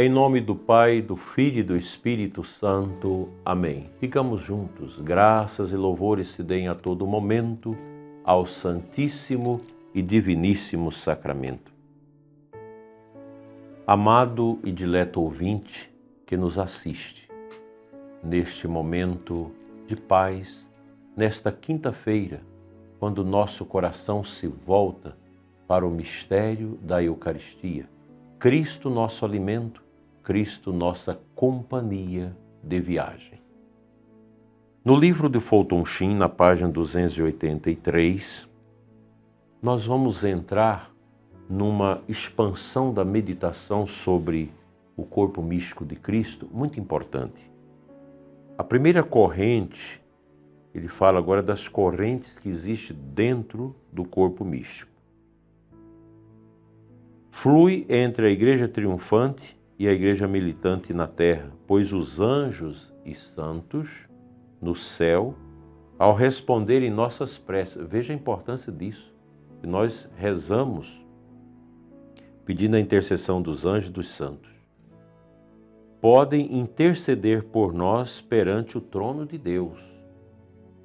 Em nome do Pai, do Filho e do Espírito Santo. Amém. Digamos juntos, graças e louvores se deem a todo momento ao Santíssimo e Diviníssimo Sacramento. Amado e dileto ouvinte que nos assiste, neste momento de paz, nesta quinta-feira, quando nosso coração se volta para o mistério da Eucaristia, Cristo nosso alimento, Cristo nossa companhia de viagem. No livro de Fulton Sheen, na página 283, nós vamos entrar numa expansão da meditação sobre o corpo místico de Cristo, muito importante. A primeira corrente, ele fala agora das correntes que existem dentro do corpo místico. Flui entre a igreja triunfante e a igreja militante na terra, pois os anjos e santos no céu, ao responderem nossas preces, veja a importância disso, que nós rezamos pedindo a intercessão dos anjos e dos santos, podem interceder por nós perante o trono de Deus.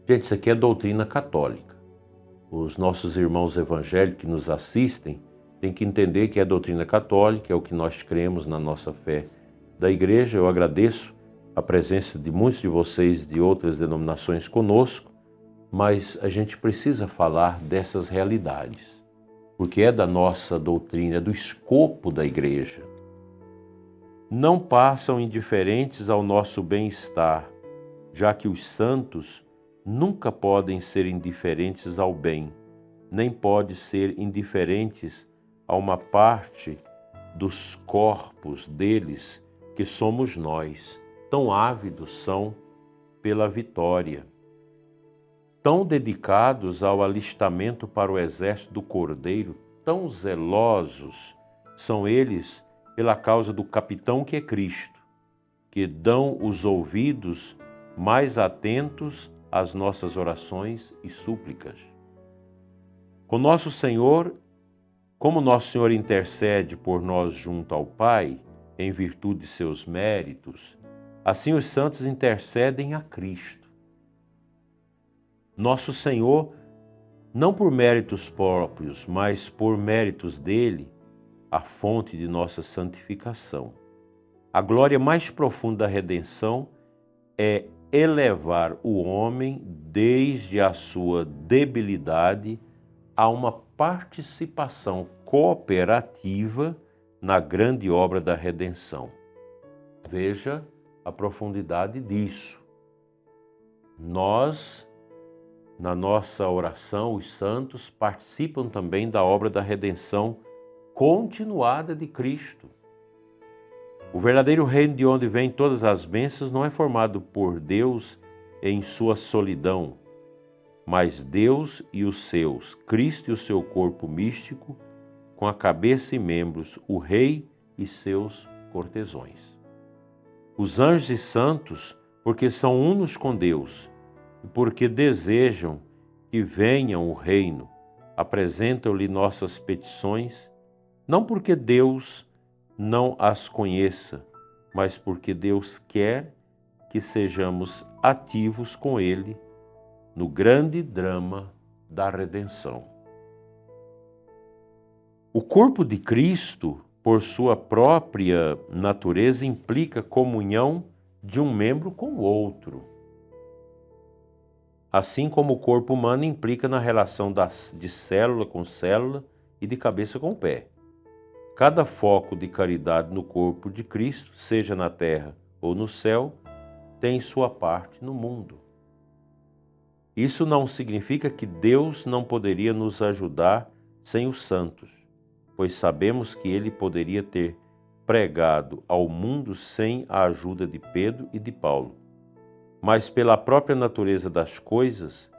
Gente, isso aqui é doutrina católica. Os nossos irmãos evangélicos que nos assistem tem que entender que é a doutrina católica, é o que nós cremos na nossa fé da igreja. Eu agradeço a presença de muitos de vocês de outras denominações conosco, mas a gente precisa falar dessas realidades, porque é da nossa doutrina, é do escopo da igreja. Não passam indiferentes ao nosso bem-estar, já que os santos nunca podem ser indiferentes ao bem, nem podem ser indiferentes a uma parte dos corpos deles que somos nós, tão ávidos são pela vitória, tão dedicados ao alistamento para o exército do Cordeiro, tão zelosos são eles pela causa do capitão que é Cristo, que dão os ouvidos mais atentos às nossas orações e súplicas. Com nosso Senhor, como Nosso Senhor intercede por nós junto ao Pai, em virtude de seus méritos, assim os santos intercedem a Cristo. Nosso Senhor, não por méritos próprios, mas por méritos dele, a fonte de nossa santificação. A glória mais profunda da redenção é elevar o homem desde a sua debilidade a uma participação cooperativa na grande obra da redenção. Veja a profundidade disso. Nós, na nossa oração, os santos participam também da obra da redenção continuada de Cristo. O verdadeiro reino de onde vêm todas as bênçãos não é formado por Deus em sua solidão, mas Deus e os seus, Cristo e o seu corpo místico, com a cabeça e membros, o rei e seus cortesões. Os anjos e santos, porque são unos com Deus e porque desejam que venham o reino, apresentam-lhe nossas petições, não porque Deus não as conheça, mas porque Deus quer que sejamos ativos com Ele no grande drama da redenção. O corpo de Cristo, por sua própria natureza, implica comunhão de um membro com o outro. Assim como o corpo humano implica na relação de célula com célula e de cabeça com pé. Cada foco de caridade no corpo de Cristo, seja na terra ou no céu, tem sua parte no mundo. Isso não significa que Deus não poderia nos ajudar sem os santos, pois sabemos que ele poderia ter pregado ao mundo sem a ajuda de Pedro e de Paulo. Mas pela própria natureza das coisas,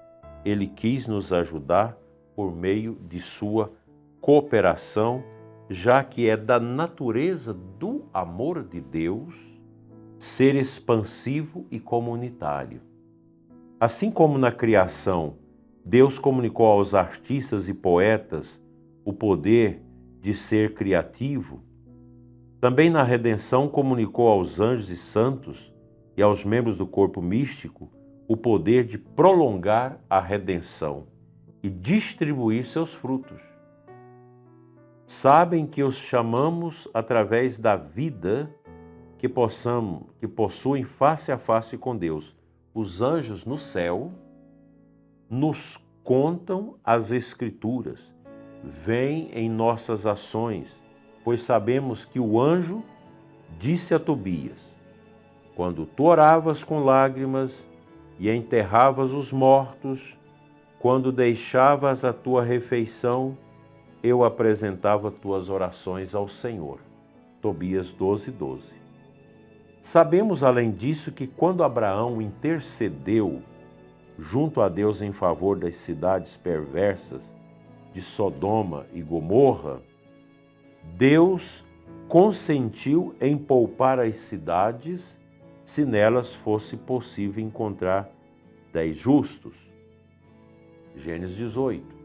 ele quis nos ajudar por meio de sua cooperação, já que é da natureza do amor de Deus ser expansivo e comunitário. Assim como na criação, Deus comunicou aos artistas e poetas o poder de ser criativo, Também na redenção comunicou aos anjos e santos e aos membros do corpo místico o poder de prolongar a redenção e distribuir seus frutos. Sabem que os chamamos através da vida que possuem face a face com Deus. Os anjos no céu nos contam as Escrituras, veem em nossas ações, pois sabemos que o anjo disse a Tobias: quando tu oravas com lágrimas e enterravas os mortos, quando deixavas a tua refeição, eu apresentava tuas orações ao Senhor. Tobias 12:12. Sabemos, além disso, que quando Abraão intercedeu junto a Deus em favor das cidades perversas de Sodoma e Gomorra, Deus consentiu em poupar as cidades se nelas fosse possível encontrar 10 justos. Gênesis 18.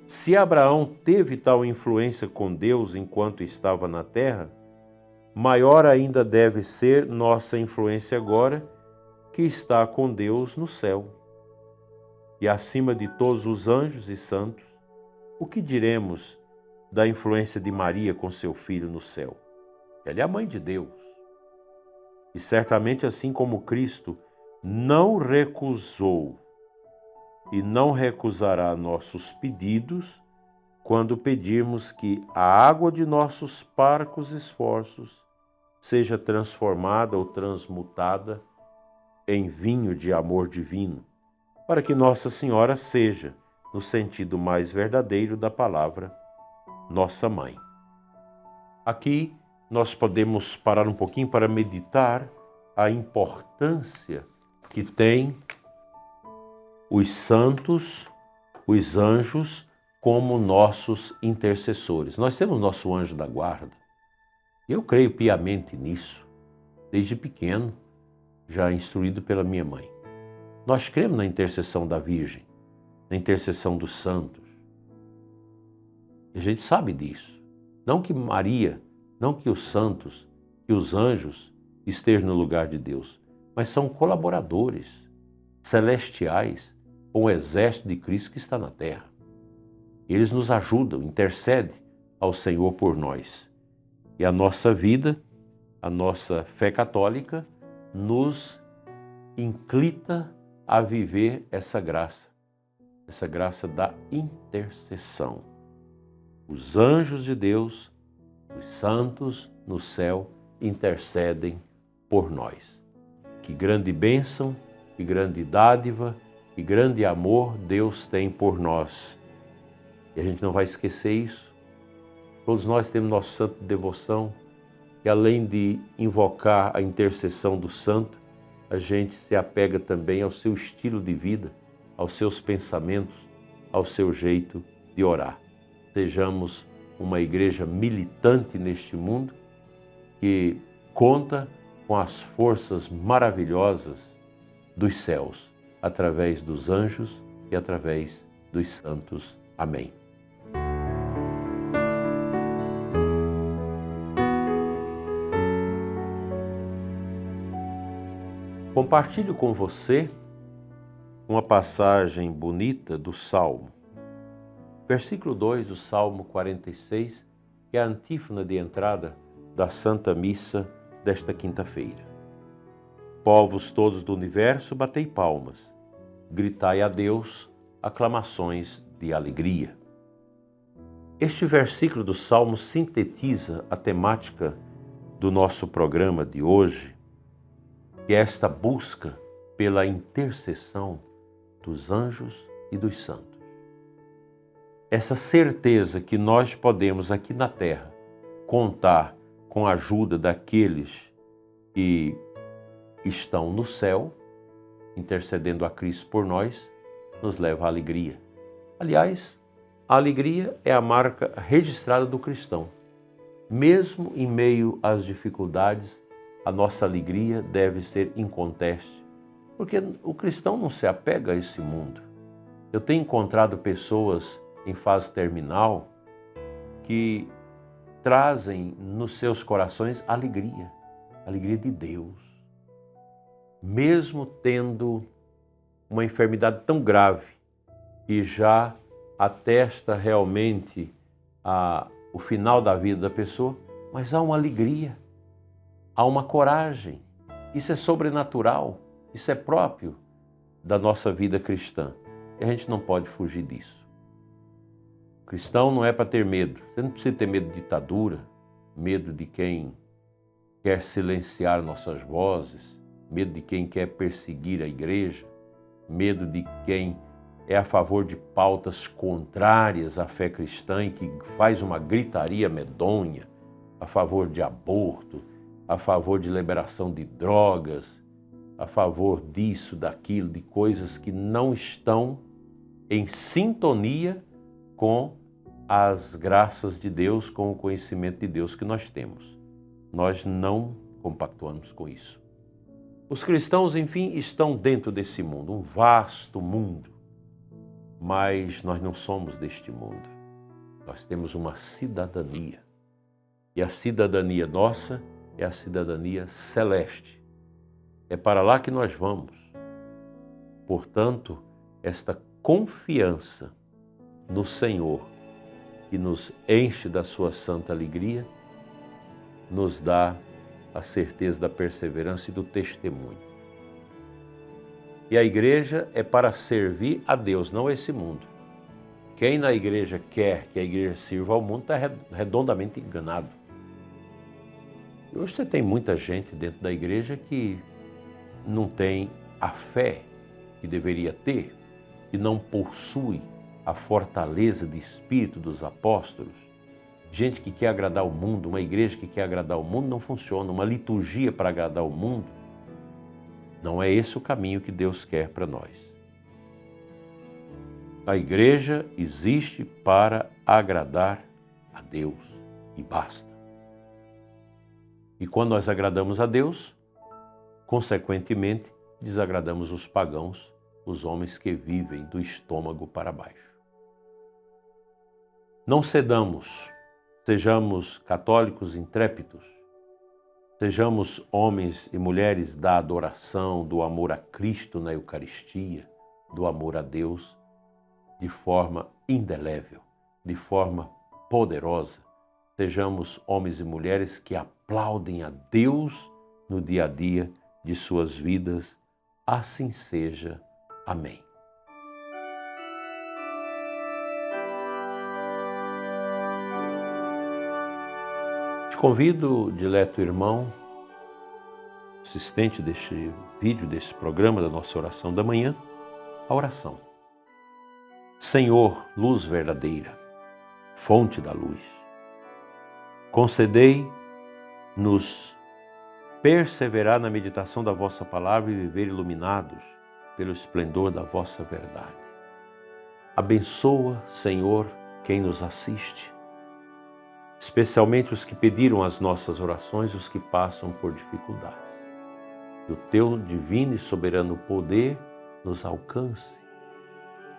Se Abraão teve tal influência com Deus enquanto estava na terra, maior ainda deve ser nossa influência agora, que está com Deus no céu. E acima de todos os anjos e santos, o que diremos da influência de Maria com seu filho no céu? Ela é a mãe de Deus. E certamente, assim como Cristo não recusou e não recusará nossos pedidos, quando pedirmos que a água de nossos parcos esforços seja transformada ou transmutada em vinho de amor divino, para que Nossa Senhora seja, no sentido mais verdadeiro da palavra, nossa mãe. Aqui nós podemos parar um pouquinho para meditar a importância que tem os santos, os anjos, como nossos intercessores. Nós temos nosso anjo da guarda, e eu creio piamente nisso, desde pequeno, já instruído pela minha mãe. Nós cremos na intercessão da Virgem, na intercessão dos santos. E a gente sabe disso. Não que Maria, não que os santos, que os anjos estejam no lugar de Deus, mas são colaboradores celestiais com o exército de Cristo que está na terra. Eles nos ajudam, intercedem ao Senhor por nós. E a nossa vida, a nossa fé católica, nos inclita a viver essa graça da intercessão. Os anjos de Deus, os santos no céu, intercedem por nós. Que grande bênção, que grande dádiva, que grande amor Deus tem por nós. E a gente não vai esquecer isso. Todos nós temos nosso santo de devoção, e além de invocar a intercessão do santo, a gente se apega também ao seu estilo de vida, aos seus pensamentos, ao seu jeito de orar. Sejamos uma igreja militante neste mundo, que conta com as forças maravilhosas dos céus, através dos anjos e através dos santos. Amém. Compartilho com você uma passagem bonita do Salmo. Versículo 2 do Salmo 46, que é a antífona de entrada da Santa Missa desta quinta-feira. Povos todos do universo, batei palmas, gritai a Deus aclamações de alegria. Este versículo do Salmo sintetiza a temática do nosso programa de hoje, que é esta busca pela intercessão dos anjos e dos santos. Essa certeza que nós podemos aqui na terra contar com a ajuda daqueles que estão no céu, intercedendo a Cristo por nós, nos leva à alegria. Aliás, a alegria é a marca registrada do cristão. Mesmo em meio às dificuldades, a nossa alegria deve ser inconteste, porque o cristão não se apega a esse mundo. Eu tenho encontrado pessoas em fase terminal que trazem nos seus corações alegria, alegria de Deus. Mesmo tendo uma enfermidade tão grave que já atesta realmente o final da vida da pessoa, mas há uma alegria, há uma coragem. Isso é sobrenatural, isso é próprio da nossa vida cristã. E a gente não pode fugir disso. O cristão não é para ter medo. Você não precisa ter medo de ditadura, medo de quem quer silenciar nossas vozes, medo de quem quer perseguir a igreja, medo de quem é a favor de pautas contrárias à fé cristã e que faz uma gritaria medonha a favor de aborto, a favor de liberação de drogas, a favor disso, daquilo, de coisas que não estão em sintonia com as graças de Deus, com o conhecimento de Deus que nós temos. Nós não compactuamos com isso. Os cristãos, enfim, estão dentro desse mundo, um vasto mundo, mas nós não somos deste mundo. Nós temos uma cidadania. E a cidadania nossa é a cidadania celeste. É para lá que nós vamos. Portanto, esta confiança no Senhor, que nos enche da sua santa alegria, nos dá a certeza da perseverança e do testemunho. E a igreja é para servir a Deus, não a esse mundo. Quem na igreja quer que a igreja sirva ao mundo está redondamente enganado. E hoje você tem muita gente dentro da igreja que não tem a fé que deveria ter, que não possui a fortaleza de espírito dos apóstolos. Gente que quer agradar o mundo, uma igreja que quer agradar o mundo não funciona. Uma liturgia para agradar o mundo, não é esse o caminho que Deus quer para nós. A igreja existe para agradar a Deus e basta. E quando nós agradamos a Deus, consequentemente, desagradamos os pagãos, os homens que vivem do estômago para baixo. Não cedamos, sejamos católicos intrépidos, sejamos homens e mulheres da adoração, do amor a Cristo na Eucaristia, do amor a Deus, de forma indelével, de forma poderosa. Sejamos homens e mulheres que aplaudem a Deus no dia a dia de suas vidas. Assim seja. Amém. Te convido, dileto irmão, assistente deste vídeo, deste programa da nossa oração da manhã, a oração. Senhor, luz verdadeira, fonte da luz, concedei-nos perseverar na meditação da vossa palavra e viver iluminados pelo esplendor da vossa verdade. Abençoa, Senhor, quem nos assiste, especialmente os que pediram as nossas orações e os que passam por dificuldades. Que o teu divino e soberano poder nos alcance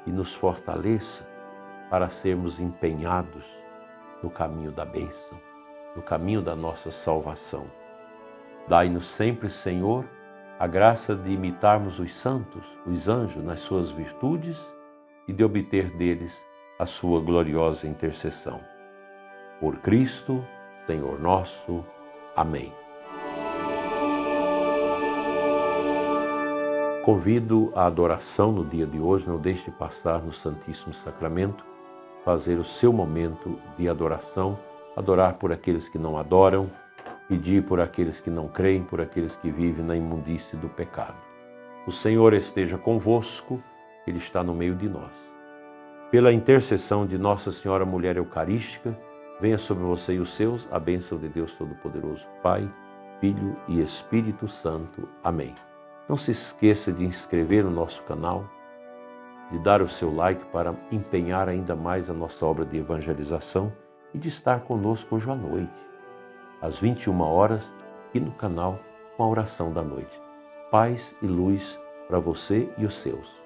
e nos fortaleça para sermos empenhados no caminho da bênção, no caminho da nossa salvação. Dai-nos sempre, Senhor, a graça de imitarmos os santos, os anjos, nas suas virtudes e de obter deles a sua gloriosa intercessão. Por Cristo, Senhor nosso. Amém. Convido à adoração no dia de hoje, não deixe de passar no Santíssimo Sacramento, fazer o seu momento de adoração, adorar por aqueles que não adoram, pedir por aqueles que não creem, por aqueles que vivem na imundície do pecado. O Senhor esteja convosco, Ele está no meio de nós. Pela intercessão de Nossa Senhora Mulher Eucarística, venha sobre você e os seus a bênção de Deus Todo-Poderoso, Pai, Filho e Espírito Santo. Amém. Não se esqueça de inscrever no nosso canal, de dar o seu like para empenhar ainda mais a nossa obra de evangelização e de estar conosco hoje à noite, às 21 horas, aqui no canal com a oração da noite. Paz e luz para você e os seus.